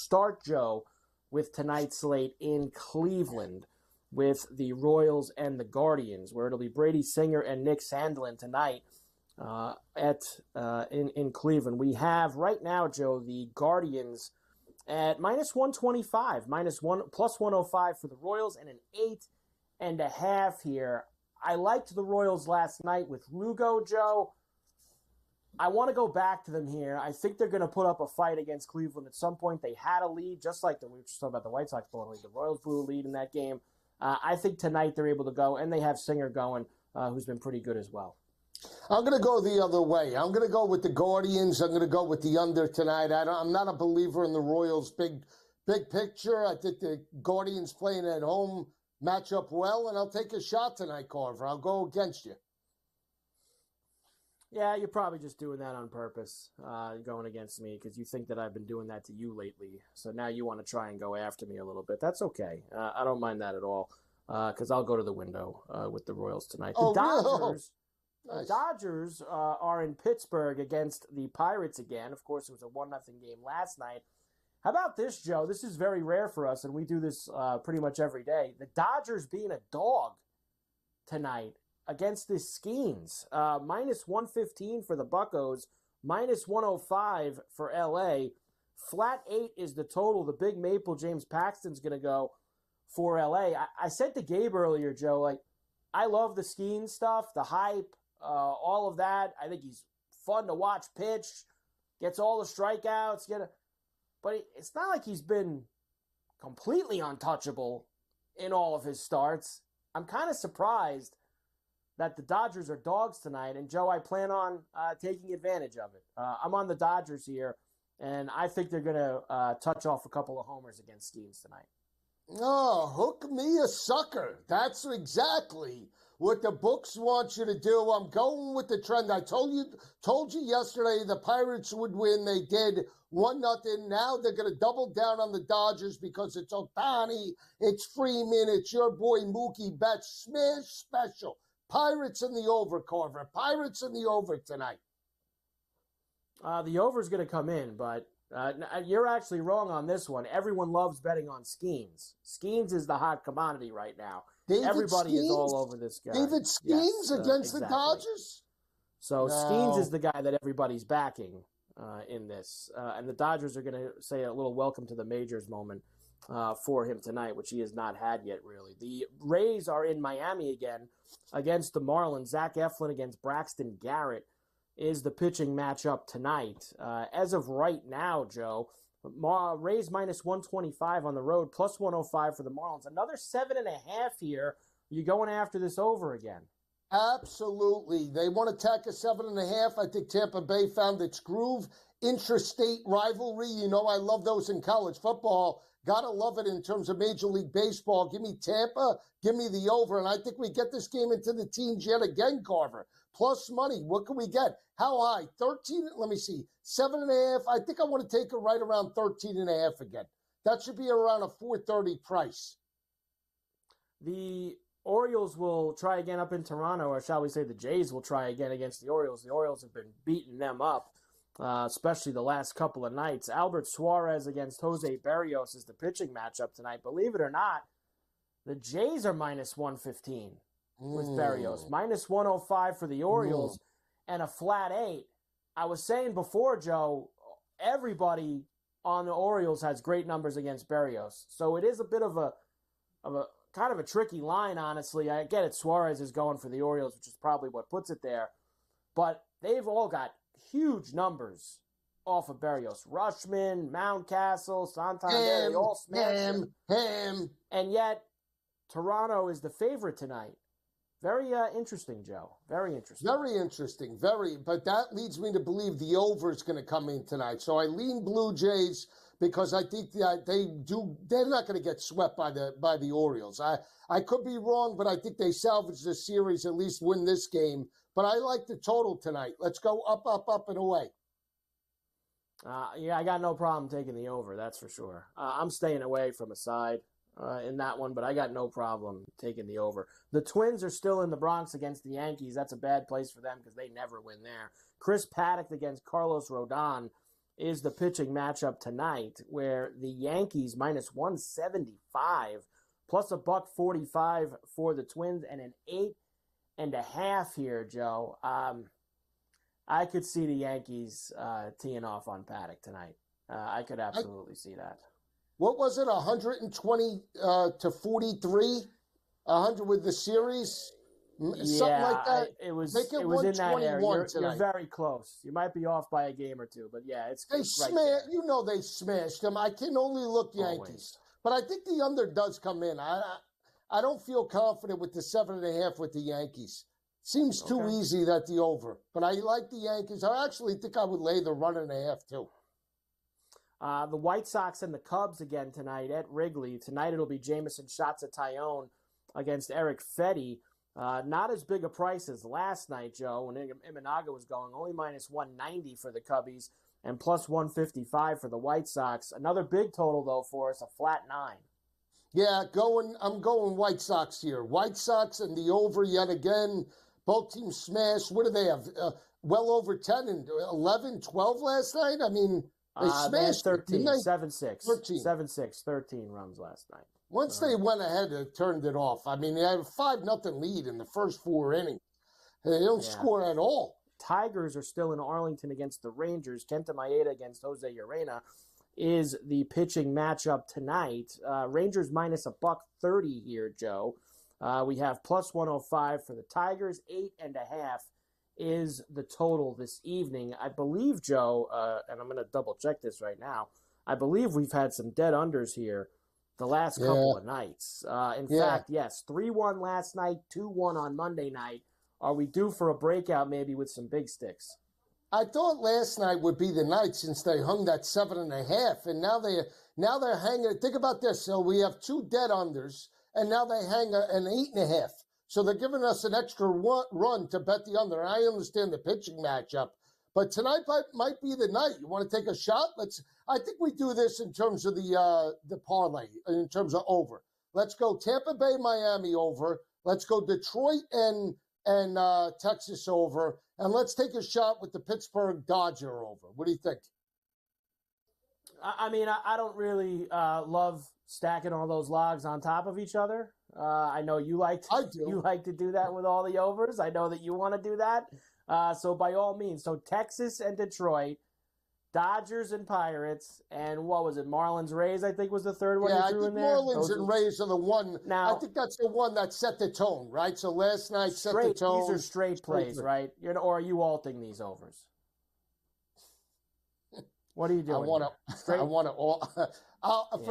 start, Joe, with tonight's slate in Cleveland with the Royals and the Guardians, where it'll be Brady Singer and Nick Sandlin tonight in Cleveland. We have right now, Joe, the Guardians at minus 125, plus 105 for the Royals, and an 8.5 here. I liked the Royals last night with Lugo, Joe. I want to go back to them here. I think they're going to put up a fight against Cleveland at some point. They had a lead, just like we were just talking about the White Sox blowing a lead. The Royals blew a lead in that game. I think tonight they're able to go, and they have Singer going, who's been pretty good as well. I'm going to go the other way. I'm going to go with the Guardians. I'm going to go with the under tonight. I'm not a believer in the Royals' big picture. I think the Guardians playing at home match up well, and I'll take a shot tonight, Carver. I'll go against you. Yeah, you're probably just doing that on purpose, going against me, because you think that I've been doing that to you lately. So now you want to try and go after me a little bit. That's okay. I don't mind that at all, because I'll go to the window with the Royals tonight. The Dodgers, nice. The Dodgers are in Pittsburgh against the Pirates again. Of course, it was a 1-0 game last night. How about this, Joe? This is very rare for us, and we do this pretty much every day. The Dodgers being a dog tonight against the Skeens. Minus 115 for the Buccos, minus 105 for L.A. Flat 8 is the total. The big Maple, James Paxton's going to go for L.A. I said to Gabe earlier, Joe, like, I love the Skeens stuff, the hype, all of that. I think he's fun to watch pitch, gets all the strikeouts, but it's not like he's been completely untouchable in all of his starts. I'm kind of surprised that the Dodgers are dogs tonight, and Joe, I plan on taking advantage of it. I'm on the Dodgers here, and I think they're going to touch off a couple of homers against Skeens tonight. Oh, hook me a sucker. That's exactly what the books want you to do. I'm going with the trend. I told you yesterday the Pirates would win. They did 1-0. Now they're going to double down on the Dodgers because it's Ohtani, it's Freeman, it's your boy Mookie Betts. Smash special. Pirates in the over, Carver. Pirates in the over tonight. The over is going to come in, but you're actually wrong on this one. Everyone loves betting on Skeens. Skeens is the hot commodity right now. Everybody Skeens? is all over this guy. David Skeens against exactly. the Dodgers? So no. Skeens is the guy that everybody's backing in this. And the Dodgers are going to say a little welcome to the majors moment for him tonight, which he has not had yet, really. The Rays are in Miami again against the Marlins. Zach Eflin against Braxton Garrett is the pitching matchup tonight. As of right now, Joe, Rays minus 125 on the road, plus 105 for the Marlins. Another 7.5 here. Are you going after this over again? Absolutely. They want to tack a 7.5. I think Tampa Bay found its groove. Interstate rivalry. You know I love those in college football. Gotta love it in terms of Major League Baseball. Give me Tampa. Give me the over. And I think we get this game into the teens yet again, Carver. Plus money. What can we get? How high? 13? Let me see. 7.5. I think I want to take it right around 13.5 again. That should be around a 430 price. The Orioles will try again up in Toronto, or shall we say the Jays will try again against the Orioles. The Orioles have been beating them up, especially the last couple of nights. Albert Suarez against Jose Berrios is the pitching matchup tonight. Believe it or not, the Jays are minus 115 with Berrios. Minus 105 for the Orioles and a flat 8. I was saying before, Joe, everybody on the Orioles has great numbers against Berrios. So it is a bit of a kind of a tricky line, honestly. I get it, Suarez is going for the Orioles, which is probably what puts it there. But they've all got huge numbers off of Berrios. Rushman, Mountcastle, Santander, they all smashed him. And yet, Toronto is the favorite tonight. Very interesting, Joe. Very interesting. Very interesting. But that leads me to believe the over is going to come in tonight. So I lean Blue Jays because I think that they're not going to get swept by the Orioles. I could be wrong, but I think they salvage the series, at least win this game. But I like the total tonight. Let's go up, up, up, and away. Yeah, I got no problem taking the over, that's for sure. I'm staying away from a side in that one, but I got no problem taking the over. The Twins are still in the Bronx against the Yankees. That's a bad place for them because they never win there. Chris Paddock against Carlos Rodon is the pitching matchup tonight, where the Yankees minus 175 plus a $1.45 for the Twins and an 8.5 here, Joe. I could see the Yankees teeing off on Paddock tonight. I could absolutely see that. What was it, 120 to 43? 100 with the series? Something like that? It was in that area. You're very close. You might be off by a game or two, but yeah, it's right there. You know they smashed them. I can only look Yankees. Always. But I think the under does come in. I don't feel confident with the 7.5 with the Yankees. Seems too easy that the over. But I like the Yankees. I actually think I would lay the 1.5 too. The White Sox and the Cubs again tonight at Wrigley. Tonight it'll be Jameson Shots-a-Tyone against Eric Fedde. Not as big a price as last night, Joe, when Imanaga was going. Only minus 190 for the Cubbies and plus 155 for the White Sox. Another big total, though, for us, a flat 9. Yeah, I'm going White Sox here. White Sox and the over yet again. Both teams smashed. What do they have? Well over 10 and 11, 12 last night? I mean, they smashed 13, 7-6. 7-6, 13 runs last night. Once they went ahead and turned it off. I mean, they had a 5-0 lead in the first 4 innings. They don't score at all. Tigers are still in Arlington against the Rangers. Kenta Maeda against Jose Urena is the pitching matchup tonight. Rangers minus a $1.30 here, Joe. We have plus 105 for the Tigers. 8.5 is the total this evening. I believe, Joe, and I'm going to double check this right now. I believe we've had some dead unders here the last couple of nights. In fact, yes, 3-1 last night, 2-1 on Monday night. Are we due for a breakout maybe with some big sticks? I thought last night would be the night since they hung that 7.5, and now they're hanging. Think about this. So we have 2 dead unders, and now they hang an 8.5. So they're giving us an extra run to bet the under. And I understand the pitching matchup, but tonight might be the night. You want to take a shot? I think we do this in terms of the parlay, in terms of over. Let's go Tampa Bay, Miami over. Let's go Detroit and Texas over. And let's take a shot with the Pittsburgh Dodger over. What do you think? I mean, I don't really love stacking all those logs on top of each other. I know you like to do that with all the overs. I know that you want to do that. So by all means, so Texas and Detroit, Dodgers and Pirates, and what was it? Marlins, Rays, I think was the third one you threw in there. Marlins and Rays are the one. Now, I think that's the one that set the tone, right? So last night set the tone. These are straight plays, right? Or are you alting these overs? What are you doing? For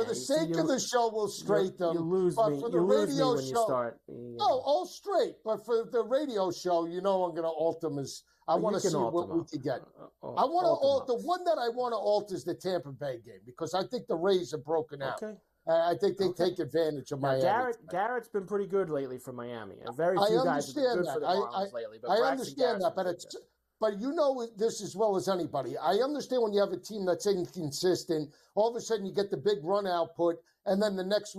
the sake of the show, we'll straight them. You lose me when you start. No, all straight. But for the radio show, I'm going to alt them I want to see what we can get. I want to alt the one that I want to alt is the Tampa Bay game because I think the Rays are broken out. Okay. I think they take advantage of Miami. Garrett's been pretty good lately for Miami. Very few guys have been good for the Marlins lately. But I understand that, but you know this as well as anybody. I understand when you have a team that's inconsistent, all of a sudden you get the big run output, and then the next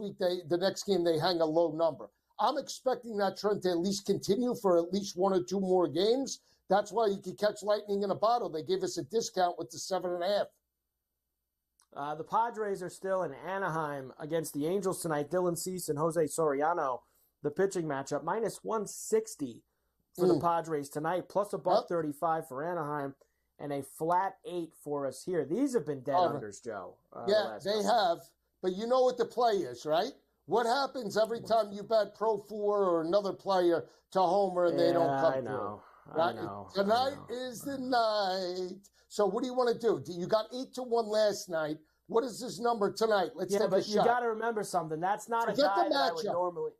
game they hang a low number. I'm expecting that trend to at least continue for at least 1 or 2 more games. That's why you can catch lightning in a bottle. They gave us a discount with the 7.5. The Padres are still in Anaheim against the Angels tonight. Dylan Cease and Jose Soriano, the pitching matchup, minus 160 for the Padres tonight, plus a $1.35 for Anaheim, and a flat 8 for us here. These have been dead unders, Joe. They have. But you know what the play is, right? What happens every time you bet Pro 4 or another player to homer and they don't come through? Right? Tonight is the night. So what do you want to do? You got 8-1 last night. What is this number tonight? Let's take a shot. But you got to remember something. That's not a guy that I would normally.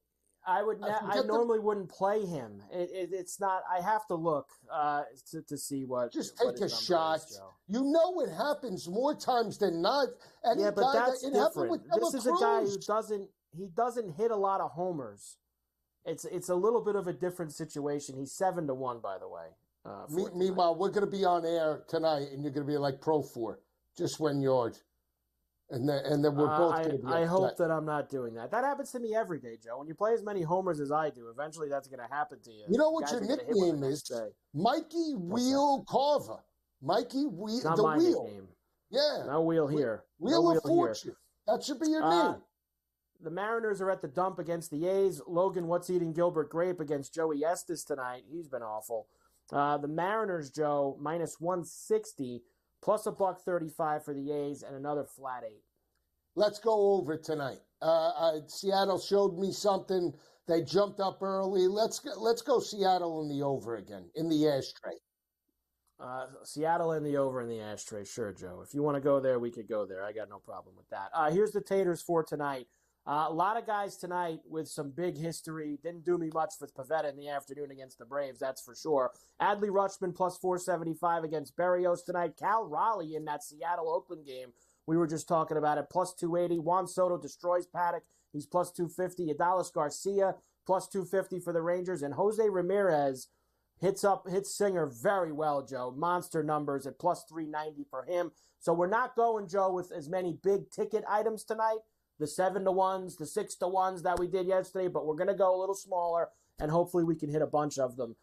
I normally wouldn't play him. It's not. I have to look to see what. Just take a shot. You know it happens more times than not. But that's different. This is a guy who doesn't hit a lot of homers. It's a little bit of a different situation. He's 7-1, by the way. Meanwhile, we're going to be on air tonight, and you're going to be like Pro 4, just 1 yard. And then we're both going to be. I hope that I'm not doing that. That happens to me every day, Joe. When you play as many homers as I do, eventually that's going to happen to you. You know what your nickname is? Mikey Wheel Carver. Mikey Wheel. Not my nickname. Yeah. No wheel here. Wheel of Fortune. That should be your name. The Mariners are at the dump against the A's. Logan, what's eating Gilbert Grape against Joey Estes tonight? He's been awful. The Mariners, Joe, minus 160, plus $1.35 for the A's, and another flat 8. Let's go over tonight. Seattle showed me something. They jumped up early. Let's go Seattle in the over again, in the Ashtray. Seattle in the over in the Ashtray. Sure, Joe. If you want to go there, we could go there. I got no problem with that. Here's the Taters for tonight. A lot of guys tonight with some big history. Didn't do me much with Pavetta in the afternoon against the Braves, that's for sure. Adley Rutschman plus 475 against Berrios tonight. Cal Raleigh in that Seattle-Oakland game. We were just talking about it. Plus 280. Juan Soto destroys Paddock. He's plus 250. Adolis Garcia plus 250 for the Rangers. And Jose Ramirez hits Singer very well, Joe. Monster numbers at plus 390 for him. So we're not going, Joe, with as many big ticket items tonight. The 7-1s, the 6-1s that we did yesterday, but we're going to go a little smaller, and hopefully we can hit a bunch of them.